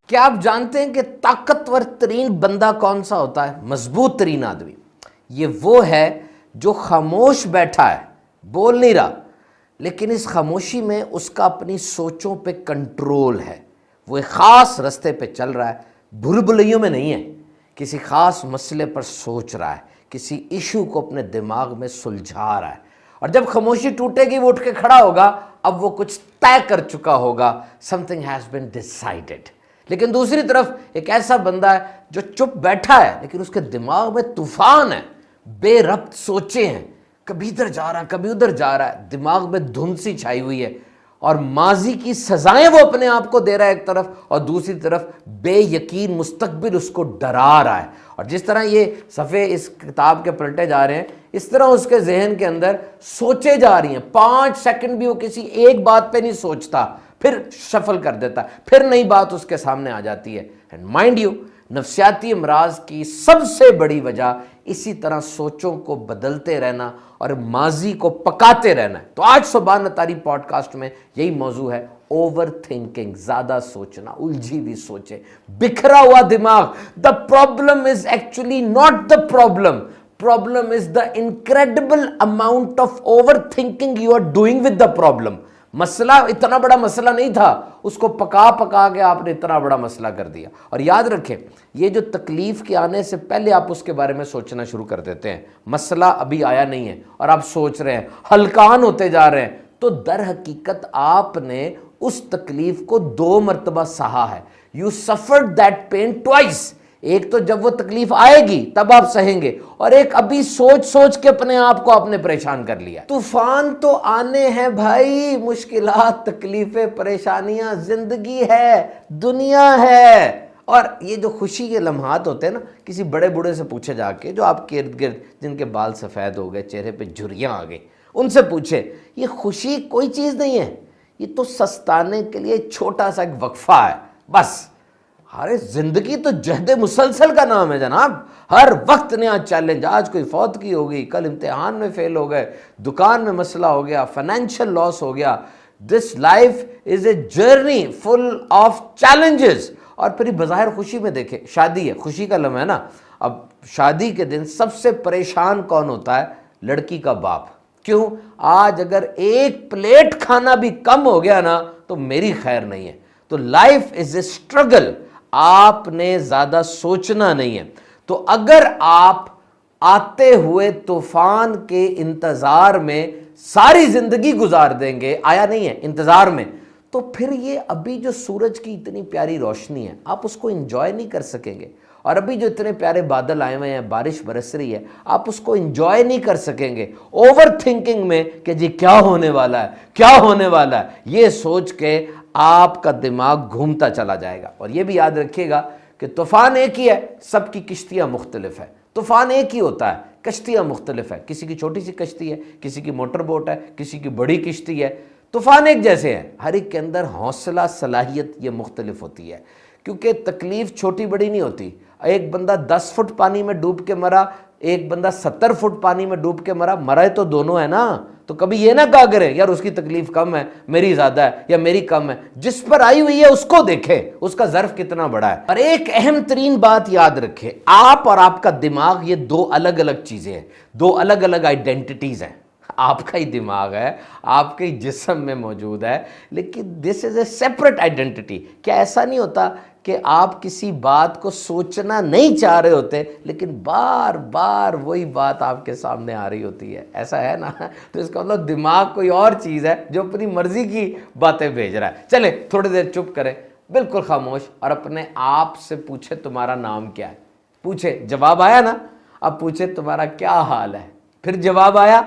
क्या आप जानते हैं कि ताकतवर तरीन बंदा कौन सा होता है? मजबूत तरीन आदमी ये वो है जो खामोश बैठा है, बोल नहीं रहा, लेकिन इस खामोशी में उसका अपनी सोचों पे कंट्रोल है। वो एक ख़ास रास्ते पे चल रहा है, भूल-भुलैयों में नहीं है, किसी ख़ास मसले पर सोच रहा है, किसी इशू को अपने दिमाग में सुलझा रहा है। और जब खामोशी टूटेगी वो उठ के खड़ा होगा, अब वो कुछ तय कर चुका होगा, समथिंग हैज़ बीन डिसाइडेड। लेकिन दूसरी तरफ एक ऐसा बंदा है जो चुप बैठा है, लेकिन उसके दिमाग में तूफान है, बेरब्त सोचे हैं, कभी इधर जा रहा है, कभी उधर जा रहा है, दिमाग में धुंध सी छाई हुई है और माजी की सजाएं वो अपने आप को दे रहा है एक तरफ, और दूसरी तरफ बेयकीन मुस्तकबिल उसको डरा रहा है। और जिस तरह ये सफ़े इस किताब के पलटे जा रहे हैं, इस तरह उसके जहन के अंदर सोचे जा रही हैं। 5 सेकंड भी वो किसी एक बात पे नहीं सोचता, फिर शफल कर देता है, फिर नई बात उसके सामने आ जाती है। एंड माइंड यू, नफ्सियाती अमराज की सबसे बड़ी वजह इसी तरह सोचों को बदलते रहना और माजी को पकाते रहना है। तो आज सुबह नतारी पॉडकास्ट में यही मौजू है, ओवर थिंकिंग, ज्यादा सोचना, उलझी हुई सोचे, बिखरा हुआ दिमाग। The problem is actually not the problem is the incredible amount of overthinking you are doing with the problem. मसला इतना बड़ा मसला नहीं था, उसको पका पका के आपने इतना बड़ा मसला कर दिया। और याद रखें, ये जो तकलीफ के आने से पहले आप उसके बारे में सोचना शुरू कर देते हैं, मसला अभी आया नहीं है और आप सोच रहे हैं, हल्कान होते जा रहे हैं, तो दर हकीकत आपने उस तकलीफ को 2 मरतबा सहा है। You suffered that pain twice. एक तो जब वो तकलीफ आएगी तब आप सहेंगे, और एक अभी सोच सोच के अपने आप को आपने परेशान कर लिया। तूफान तो आने हैं भाई, मुश्किलात, तकलीफें, परेशानियां, जिंदगी है, दुनिया है। और ये जो खुशी के लम्हात होते हैं ना, किसी बड़े बूढ़े से पूछे जाके, जो आपके इर्द गिर्द जिनके बाल सफ़ेद हो गए, चेहरे पे झुर्रियां आ गई, उनसे पूछे, ये खुशी कोई चीज़ नहीं है, ये तो सस्ताने के लिए छोटा सा एक वक्फा है बस। अरे जिंदगी तो जहद मुसलसल का नाम है जनाब, हर वक्त नया चैलेंज। आज कोई फौत की हो गई, कल इम्तिहान में फेल हो गए, दुकान में मसला हो गया, फाइनेंशियल लॉस हो गया। This life is a journey full of challenges. और फिर बज़ाहिर खुशी में देखें, शादी है, खुशी का लम्हा है ना। अब शादी के दिन सबसे परेशान कौन होता है? लड़की का बाप। क्यों? आज अगर एक प्लेट खाना भी कम हो गया ना तो मेरी खैर नहीं है। तो लाइफ इज ए स्ट्रगल, आपने ज्यादा सोचना नहीं है। तो अगर आप आते हुए तूफान के इंतजार में सारी जिंदगी गुजार देंगे, आया नहीं है, इंतजार में, तो फिर ये अभी जो सूरज की इतनी प्यारी रोशनी है, आप उसको एंजॉय नहीं कर सकेंगे। और अभी जो इतने प्यारे बादल आए हुए हैं, बारिश बरस रही है, आप उसको एंजॉय नहीं कर सकेंगे। ओवर थिंकिंग में कि जी क्या होने वाला है, क्या होने वाला है, ये सोच के आपका दिमाग घूमता चला जाएगा। और ये भी याद रखिएगा कि तूफान एक ही है, सबकी किश्तियां मुख्तलिफ है। तूफान एक ही होता है, कश्तियां मुख्तलिफ है, किसी की छोटी सी कश्ती है, किसी की मोटर बोट है, किसी की बड़ी किश्ती है। तूफान एक जैसे हैं, हर एक के अंदर हौसला, सलाहियत ये मुख्तलिफ होती है, क्योंकि तकलीफ छोटी बड़ी नहीं होती। एक बंदा 10 फुट पानी में डूब के मरा, एक बंदा 70 फुट पानी में डूब के मरा, मरा तो दोनों है ना। तो कभी ये ना कहा करें यार उसकी तकलीफ कम है, मेरी ज्यादा है, या मेरी कम है। जिस पर आई हुई है उसको देखें, उसका ज़र्फ कितना बड़ा है। और एक अहम तरीन बात याद रखें, आप और आपका दिमाग ये 2 अलग अलग चीजें हैं, 2 अलग अलग आइडेंटिटीज हैं। आपका ही दिमाग है, आपके ही जिस्म में मौजूद है, लेकिन this is a separate identity. क्या ऐसा नहीं होता कि आप किसी बात को सोचना नहीं चाह रहे होते, लेकिन बार बार वही बात आपके सामने आ रही होती है? ऐसा है ना। तो इसका मतलब दिमाग कोई और चीज़ है जो अपनी मर्जी की बातें भेज रहा है। चले थोड़ी देर चुप करें, बिल्कुल खामोश, और अपने आप से पूछे तुम्हारा नाम क्या है। पूछे, जवाब आया ना। अब पूछे तुम्हारा क्या हाल है, फिर जवाब आया।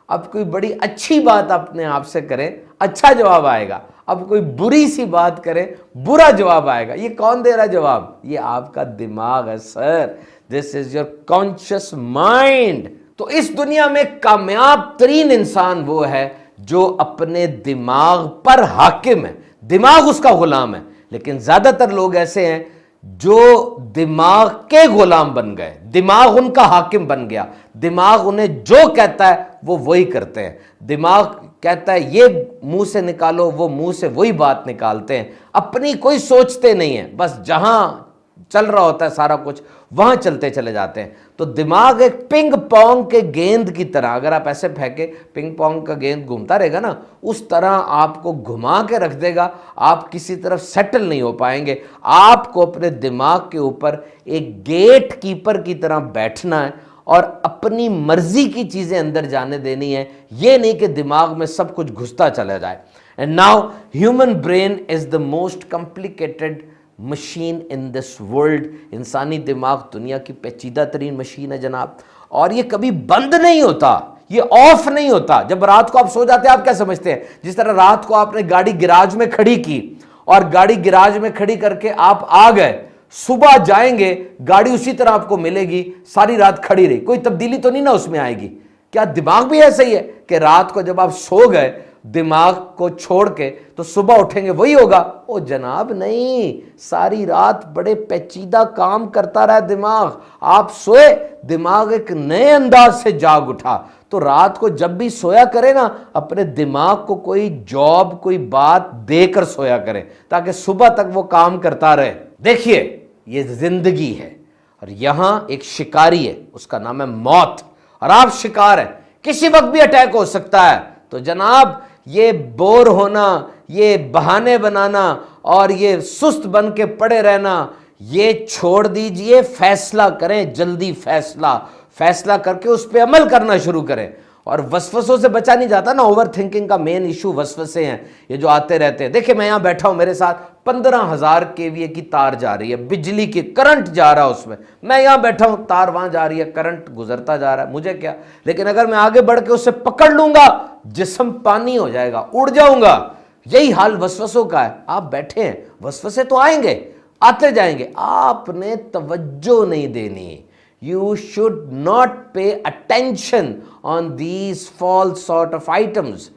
अब कोई बड़ी अच्छी बात अपने आप से करें, अच्छा जवाब आएगा। अब कोई बुरी सी बात करें, बुरा जवाब आएगा। ये कौन दे रहा है जवाब? ये आपका दिमाग है sir. This is your conscious mind. तो इस दुनिया में कामयाब तरीन इंसान वो है जो अपने दिमाग पर हाकिम है, दिमाग उसका गुलाम है। लेकिन ज्यादातर लोग ऐसे हैं जो दिमाग के गुलाम बन गए, दिमाग उनका हाकिम बन गया, दिमाग उन्हें जो कहता है वो वही करते हैं। दिमाग कहता है ये मुंह से निकालो, वो मुंह से वही बात निकालते हैं, अपनी कोई सोचते नहीं है, बस जहां चल रहा होता है सारा कुछ वहां चलते चले जाते हैं। तो दिमाग एक पिंग पोंग के गेंद की तरह, अगर आप ऐसे फेंके पिंग पोंग का गेंद घूमता रहेगा ना, उस तरह आपको घुमा के रख देगा, आप किसी तरफ सेटल नहीं हो पाएंगे। आपको अपने दिमाग के ऊपर एक गेट कीपर की तरह बैठना है और अपनी मर्जी की चीजें अंदर जाने देनी है, ये नहीं कि दिमाग में सब कुछ घुसता चला जाए। And now human brain is the most complicated machine in this world. इंसानी दिमाग दुनिया की पेचीदा तरीन मशीन है जनाब, और ये कभी बंद नहीं होता, ये ऑफ नहीं होता। जब रात को आप सो जाते हैं, आप क्या समझते हैं, जिस तरह रात को आपने गाड़ी गिराज में खड़ी की और गाड़ी गिराज में खड़ी करके आप आ गए, सुबह जाएंगे गाड़ी उसी तरह आपको मिलेगी, सारी रात खड़ी रही, कोई तब्दीली तो नहीं ना उसमें आएगी। क्या दिमाग भी ऐसा ही है कि रात को जब आप सो गए दिमाग को छोड़ के तो सुबह उठेंगे वही होगा? ओ जनाब नहीं, सारी रात बड़े पेचीदा काम करता रहा दिमाग। आप सोए, दिमाग एक नए अंदाज से जाग उठा। तो रात को जब भी सोया करे ना, अपने दिमाग को कोई जॉब, कोई बात देकर सोया करे, ताकि सुबह तक वो काम करता रहे। देखिए, ये जिंदगी है और यहां एक शिकारी है, उसका नाम है मौत, और आप शिकार हैं, किसी वक्त भी अटैक हो सकता है। तो जनाब, ये बोर होना, ये बहाने बनाना और ये सुस्त बन के पड़े रहना, ये छोड़ दीजिए। फैसला करें, जल्दी फैसला करके उस पर अमल करना शुरू करें। और वसवसों से बचा नहीं जाता ना, ओवर थिंकिंग का मेन इशू वसवसे हैं, ये जो आते रहते हैं। देखिए, मैं यहां बैठा हूं, मेरे साथ 15,000 केवीए की तार जा रही है, बिजली की करंट जा रहा है उसमें, मैं यहां बैठा हूं, तार वहां जा रही है, करंट गुजरता जा रहा है, मुझे क्या। लेकिन अगर मैं आगे बढ़ के उससे पकड़ लूंगा, जिस्म पानी हो जाएगा, उड़ जाऊंगा। यही हाल वसवसों का है। आप बैठे हैं, वसवसे तो आएंगे, आते जाएंगे, आपने तवज्जो नहीं देनी। You should not pay attention on these false sort of items.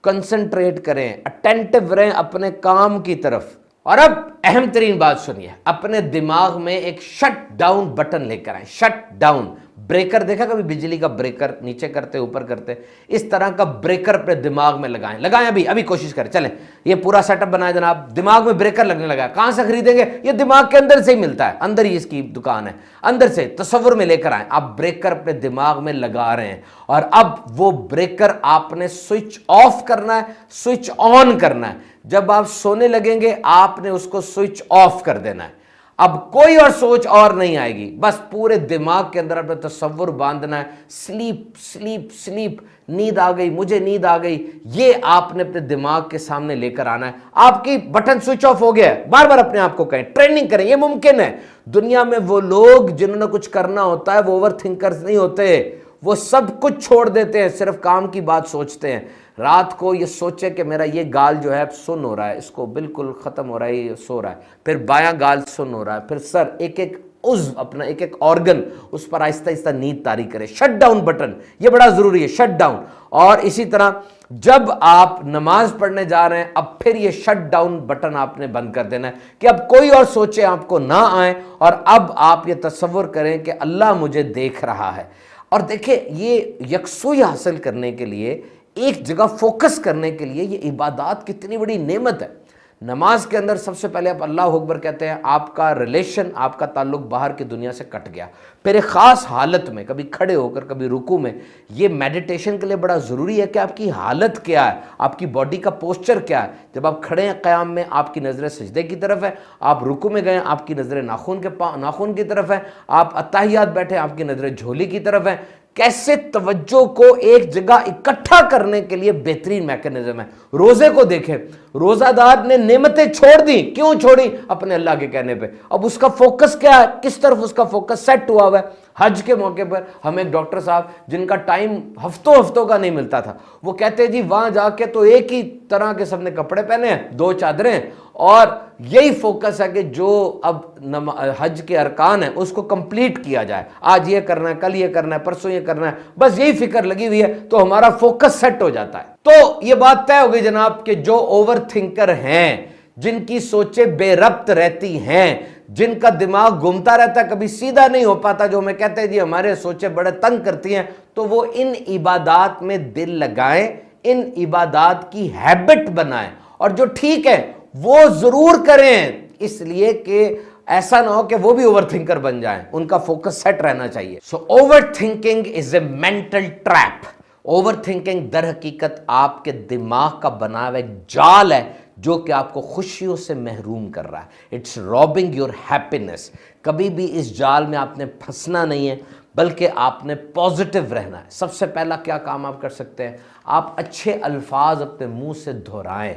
Concentrate करें, अटेंटिव रहें अपने काम की तरफ। और अब अहम तरीन बात सुनिए, अपने दिमाग में एक शट डाउन बटन लेकर आए। शट डाउन ब्रेकर, देखा कभी बिजली का ब्रेकर, नीचे करते ऊपर करते, इस तरह का ब्रेकर अपने दिमाग में लगाएं। अभी कोशिश करें, चलें, ये पूरा सेटअप बनाए जनाब, दिमाग में ब्रेकर लगने लगा। कहां से खरीदेंगे? ये दिमाग के अंदर से ही मिलता है, अंदर ही इसकी दुकान है, अंदर से तसव्वुर में लेकर आए। आप ब्रेकर अपने दिमाग में लगा रहे हैं, और अब वो ब्रेकर आपने स्विच ऑफ करना है, स्विच ऑन करना है। जब आप सोने लगेंगे, आपने उसको स्विच ऑफ कर देना है। अब कोई और सोच और नहीं आएगी, बस पूरे दिमाग के अंदर अपना तसव्वुर बांधना है। स्लीप स्लीप स्लीप, नींद आ गई, मुझे नींद आ गई, ये आपने अपने दिमाग के सामने लेकर आना है। आपकी बटन स्विच ऑफ हो गया है, बार बार अपने आप को कहें, ट्रेनिंग करें, ये मुमकिन है। दुनिया में वो लोग जिन्होंने कुछ करना होता है वो ओवर थिंकर्स नहीं होते, वो सब कुछ छोड़ देते हैं, सिर्फ काम की बात सोचते हैं। रात को ये सोचे कि मेरा ये गाल जो है सुन्न हो रहा है, इसको बिल्कुल खत्म हो रहा है, ये सो रहा है, फिर बायां गाल सुन्न हो रहा है, फिर सर, एक एक उज़्व अपना, एक एक ऑर्गन, उस पर आहिस्ता आहिस्ता नींद तारी करे। शट डाउन बटन, ये बड़ा जरूरी है, शट डाउन। और इसी तरह जब आप नमाज पढ़ने जा रहे हैं, अब फिर ये शट डाउन बटन आपने बंद कर देना है कि अब कोई और सोचे आपको ना आए, और अब आप ये तसव्वुर करें कि अल्लाह मुझे देख रहा है। और देखिए, ये यकसुई हासिल करने के लिए, एक जगह फोकस करने के लिए, ये इबादत कितनी बड़ी नेमत है। नमाज के अंदर सबसे पहले आप अल्लाह अकबर कहते हैं, आपका रिलेशन, आपका ताल्लुक बाहर की दुनिया से कट गया। फिर एक ख़ास हालत में, कभी खड़े होकर, कभी रुकू में, ये मेडिटेशन के लिए बड़ा ज़रूरी है कि आपकी हालत क्या है, आपकी बॉडी का पोस्चर क्या है। जब आप खड़े हैं क़याम में, आपकी नज़रें सजदे की तरफ है, आप रुकू में गए, आपकी नज़रें नाखून की तरफ है, आप अत्ताहियात बैठे, आपकी नज़रें झोली की तरफ है। कैसे तवज्जो को एक जगह इकट्ठा करने के लिए बेहतरीन मैकेनिज्म है। रोजे को देखें, रोजादार ने नेमतें छोड़ दी, क्यों छोड़ी? अपने अल्लाह के कहने पे। अब उसका फोकस क्या है, किस तरफ उसका फोकस सेट हुआ हुआ है? हज के मौके पर हम एक डॉक्टर साहब, जिनका टाइम हफ्तों का नहीं मिलता था, वो कहते जी वहां जाके तो एक ही तरह के सबने कपड़े पहने हैं, 2 चादरें, और यही फोकस है कि जो अब हज के अरकान है उसको कंप्लीट किया जाए। आज ये करना है, कल ये करना है, परसों ये करना है, बस यही फिक्र लगी हुई है, तो हमारा फोकस सेट हो जाता है। तो ये बात तय हो गई जनाब कि जो ओवर थिंकर हैं, जिनकी सोचें बेरब्त रहती हैं, जिनका दिमाग घूमता रहता है, कभी सीधा नहीं हो पाता, जो हमें कहते हैं जी हमारे सोचें बड़े तंग करती हैं, तो वो इन इबादात में दिल लगाएं, इन इबादात की हैबिट बनाएं, और जो ठीक है वो जरूर करें, इसलिए कि ऐसा ना हो कि वो भी ओवरथिंकर बन जाएं, उनका फोकस सेट रहना चाहिए। So overthinking is a mental trap. Overthinking दर हकीकत आपके दिमाग का बना हुआ एक जाल है जो कि आपको खुशियों से महरूम कर रहा है। It's robbing your happiness. कभी भी इस जाल में आपने फंसना नहीं है, बल्कि आपने पॉजिटिव रहना है। सबसे पहला क्या काम आप कर सकते हैं, आप अच्छे अल्फाज अपने मुंह से दोहराएं,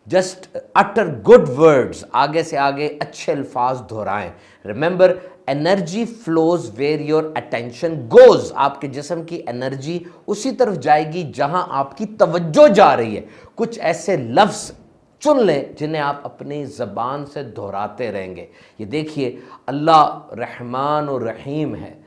जस्ट अटर गुड वर्ड्स, आगे से आगे अच्छे अल्फाज दोहराएं। Remember, energy flows where your attention goes. आपके जिस्म की एनर्जी उसी तरफ जाएगी जहां आपकी तवज्जो जा रही है। कुछ ऐसे लफ्ज चुन लें जिन्हें आप अपनी ज़बान से दोहराते रहेंगे। ये देखिए, अल्लाह रहमान और रहीम है,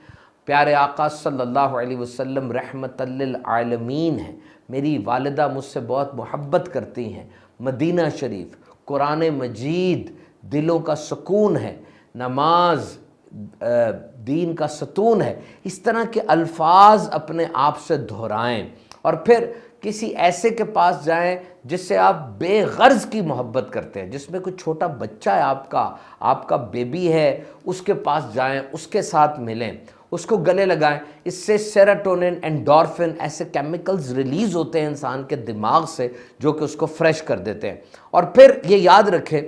प्यारे आका सल्लल्लाहु अलैहि वसल्लम रहमतल लिल आलमीन है, मेरी वालिदा मुझसे बहुत मोहब्बत करती हैं, मदीना शरीफ, कुरान मजीद दिलों का सुकून है, नमाज दीन का सतून है। इस तरह के अल्फाज अपने आप से दोहराएं, और फिर किसी ऐसे के पास जाएं जिससे आप बेगर्ज की मोहब्बत करते हैं, जिसमें कोई छोटा बच्चा है, आपका बेबी है, उसके पास जाएं, उसके साथ मिलें, उसको गले लगाएं। इससे सेरोटोनिन, एंडोर्फिन ऐसे केमिकल्स रिलीज होते हैं इंसान के दिमाग से जो कि उसको फ्रेश कर देते हैं। और फिर ये याद रखें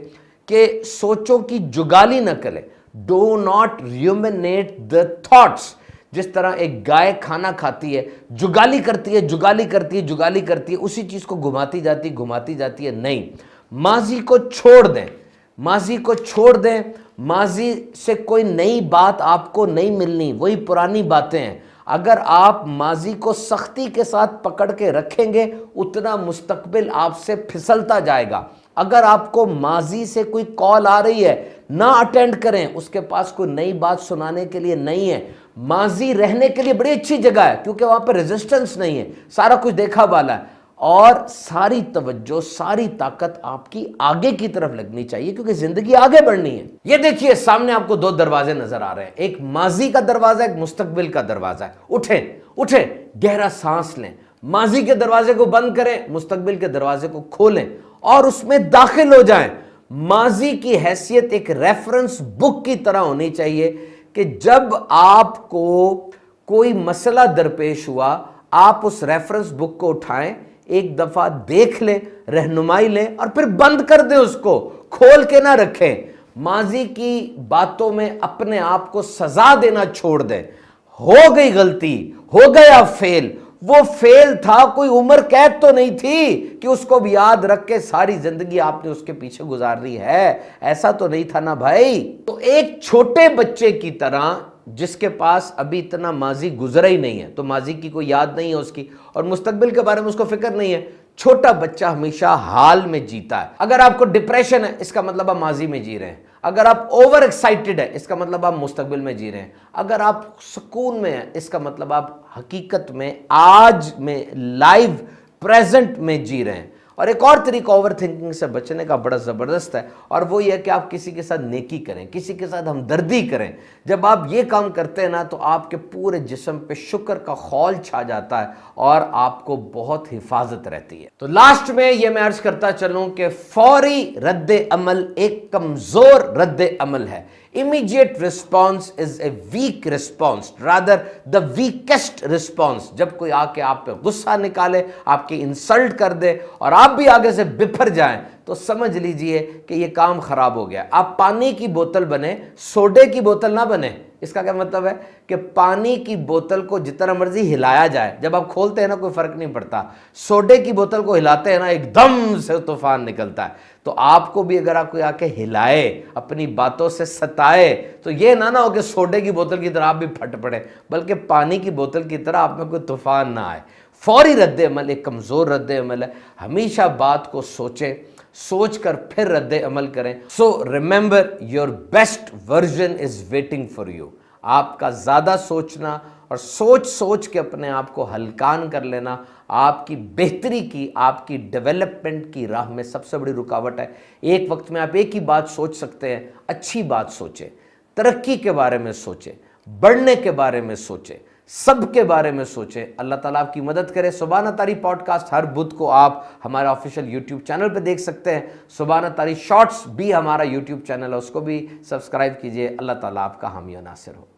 कि सोचों की जुगाली न करें। Do not ruminate the thoughts. जिस तरह एक गाय खाना खाती है, जुगाली करती है, जुगाली करती है, जुगाली करती है, उसी चीज को घुमाती जाती है। नहीं, माजी को छोड़ दें, माजी को छोड़ दें। माजी से कोई नई बात आपको नहीं मिलनी, वही पुरानी बातें हैं। अगर आप माजी को सख्ती के साथ पकड़ के रखेंगे, उतना मुस्तकबिल आपसे फिसलता जाएगा। अगर आपको माजी से कोई कॉल आ रही है, ना अटेंड करें, उसके पास कोई नई बात सुनाने के लिए नहीं है। माजी रहने के लिए बड़ी अच्छी जगह है, क्योंकि वहां पर रेजिस्टेंस नहीं है, सारा कुछ देखा वाला है, और सारी तवज्जो, सारी ताकत आपकी आगे की तरफ लगनी चाहिए, क्योंकि जिंदगी आगे बढ़नी है। ये देखिए, सामने आपको दो दरवाजे नजर आ रहे हैं, एक माजी का दरवाजा, एक मुस्तकबिल का दरवाजा है। उठें, गहरा सांस लें, माजी के दरवाजे को बंद करें, मुस्तकबिल के दरवाजे को खोलें और उसमें दाखिल हो जाएं। माजी की हैसियत एक रेफरेंस बुक की तरह होनी चाहिए कि जब आपको कोई मसला दरपेश हुआ, आप उस रेफरेंस बुक को उठाएं, एक दफा देख लें, रहनुमाई लें, और फिर बंद कर दें, उसको खोल के ना रखें। माजी की बातों में अपने आप को सजा देना छोड़ दें। हो गई गलती, हो गया फेल, वो फेल था, कोई उम्र कैद तो नहीं थी कि उसको भी याद रख के सारी जिंदगी आपने उसके पीछे गुजारी है, ऐसा तो नहीं था ना भाई। तो एक छोटे बच्चे की तरह जिसके पास अभी इतना माजी गुजरा ही नहीं है, तो माजी की कोई याद नहीं है उसकी, और मुस्तकबिल के बारे में उसको फिक्र नहीं है। छोटा बच्चा हमेशा हाल में जीता है। अगर आपको डिप्रेशन है, इसका मतलब आप माजी में जी रहे हैं। अगर आप ओवर एक्साइटेड है, इसका मतलब आप मुस्तकबिल में जी रहे हैं। अगर आप सुकून में हैं, इसका मतलब आप हकीकत में आज में लाइव प्रेजेंट में जी रहे हैं। और एक और तरीका ओवर थिंकिंग से बचने का बड़ा ज़बरदस्त है, और वो ये कि आप किसी के साथ नेकी करें, किसी के साथ हमदर्दी करें। जब आप ये काम करते हैं ना, तो आपके पूरे जिस्म पे शुक्र का खौल छा जाता है और आपको बहुत हिफाजत रहती है। तो लास्ट में ये मैं अर्ज करता चलूं कि फौरी रद्द अमल एक कमज़ोर रद्द अमल है। Immediate response is a weak response, rather the weakest response। जब कोई आके आप पे गुस्सा निकाले, आपकी इंसल्ट कर दे और आप भी आगे से बिफर जाएं, तो समझ लीजिए कि ये काम खराब हो गया। आप पानी की बोतल बने, सोडे की बोतल ना बने। इसका क्या मतलब है कि पानी की बोतल को जितना मर्जी हिलाया जाए, जब आप खोलते हैं ना कोई फर्क नहीं पड़ता। सोडे की बोतल को हिलाते हैं ना, एकदम से तूफान निकलता है। तो आपको भी अगर आप कोई आके हिलाए, अपनी बातों से सताए, तो ये ना हो कि सोडे की बोतल की तरह आप भी फट पड़े, बल्कि पानी की बोतल की तरह आप में कोई तूफान ना आए। फौरी रद्द अमल एक कमजोर रद्द अमल है। हमेशा बात को सोचें, सोच कर फिर रद्द अमल करें। So remember, your best version is waiting for you. आपका ज्यादा सोचना और सोच सोच के अपने आप को हलकान कर लेना आपकी बेहतरी की, आपकी डेवलपमेंट की राह में सबसे बड़ी रुकावट है। एक वक्त में आप एक ही बात सोच सकते हैं, अच्छी बात सोचें, तरक्की के बारे में सोचें, बढ़ने के बारे में सोचें, सबके बारे में सोचें। अल्लाह ताला आपकी मदद करे। सुबहाना तारीख पॉडकास्ट हर बुध को आप हमारे ऑफिशियल यूट्यूब चैनल पे देख सकते हैं। सुबहाना तारीख शॉर्ट्स भी हमारा यूट्यूब चैनल है, उसको भी सब्सक्राइब कीजिए। अल्लाह ताला आपका हामी और नासिर हो।